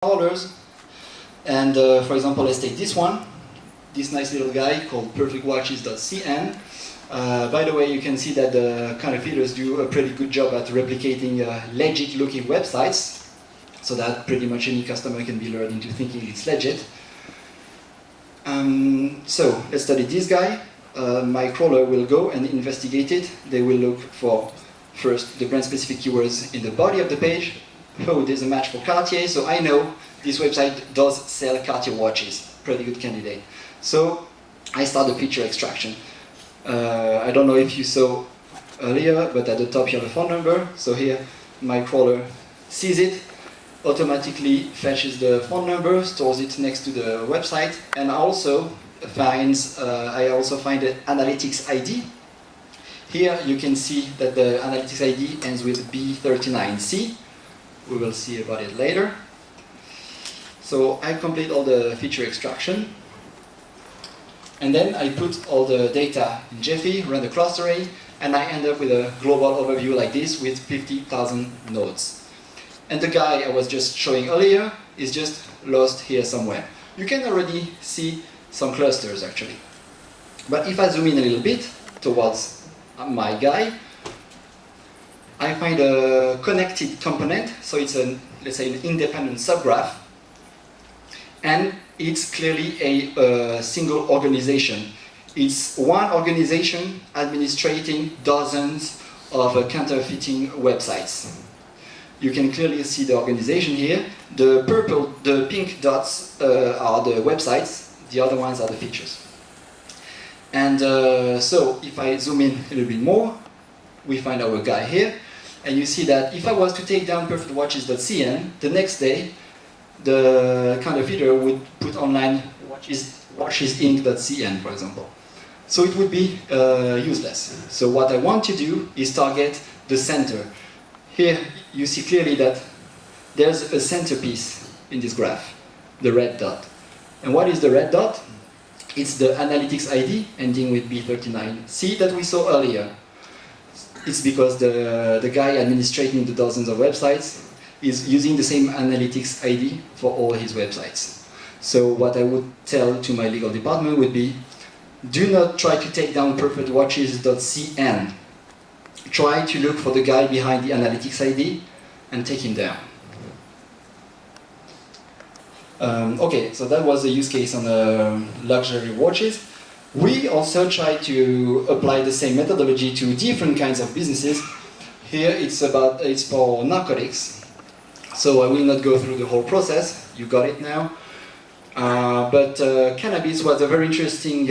crawlers. And for example, let's take this one, this nice little guy called perfectwatches.cn. By the way, you can see that the counterfeiters do a pretty good job at replicating legit-looking websites, so that pretty much any customer can be lured into thinking it's legit. So let's study this guy. My crawler will go and investigate it. They will look for, first, the brand-specific keywords in the body of the page. Oh, there's a match for Cartier, so I know this website does sell Cartier watches. Pretty good candidate. So I start the feature extraction. I don't know if you saw earlier, but at the top you have a phone number. So here, my crawler sees it, automatically fetches the phone number, stores it next to the website, and also finds, I also find the analytics ID. Here you can see that the analytics ID ends with B39C. We will see about it later. So I complete all the feature extraction. And then I put all the data in Gephi, run the clustering, and I end up with a global overview like this with 50,000 nodes. And the guy I was just showing earlier is just lost here somewhere. You can already see some clusters actually. But if I zoom in a little bit towards my guy, I find a connected component, so it's let's say an independent subgraph, and it's clearly a single organization. It's one organization administrating dozens of counterfeiting websites. You can clearly see the organization here. The pink dots are the websites, the other ones are the features. And so if I zoom in a little bit more, we find our guy here. And you see that if I was to take down perfectwatches.cn, the next day, the counterfeiter would put online watchesinc.cn, for example. So it would be useless. So what I want to do is target the center. Here you see clearly that there's a centerpiece in this graph, the red dot. And what is the red dot? It's the analytics ID ending with B39C that we saw earlier. It's because the guy administrating the dozens of websites is using the same analytics ID for all his websites. So what I would tell to my legal department would be, do not try to take down perfectwatches.cn. Try to look for the guy behind the analytics ID and take him down. Okay, so that was a use case on luxury watches. We also try to apply the same methodology to different kinds of businesses. Here it's for narcotics. So I will not go through the whole process, you got it now. But cannabis was a very interesting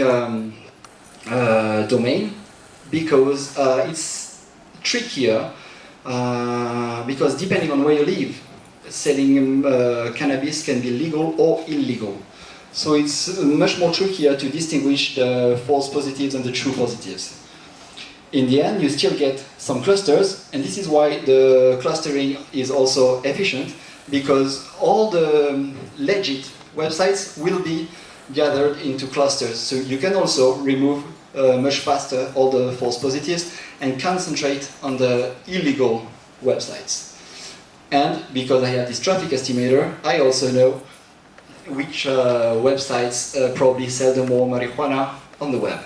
domain because it's trickier because depending on where you live, selling cannabis can be legal or illegal. So it's much more trickier to distinguish the false positives and the true positives. In the end, you still get some clusters, and this is why the clustering is also efficient, because all the legit websites will be gathered into clusters. So you can also remove much faster all the false positives and concentrate on the illegal websites. And because I have this traffic estimator, I also know which websites probably sell the more marijuana on the web.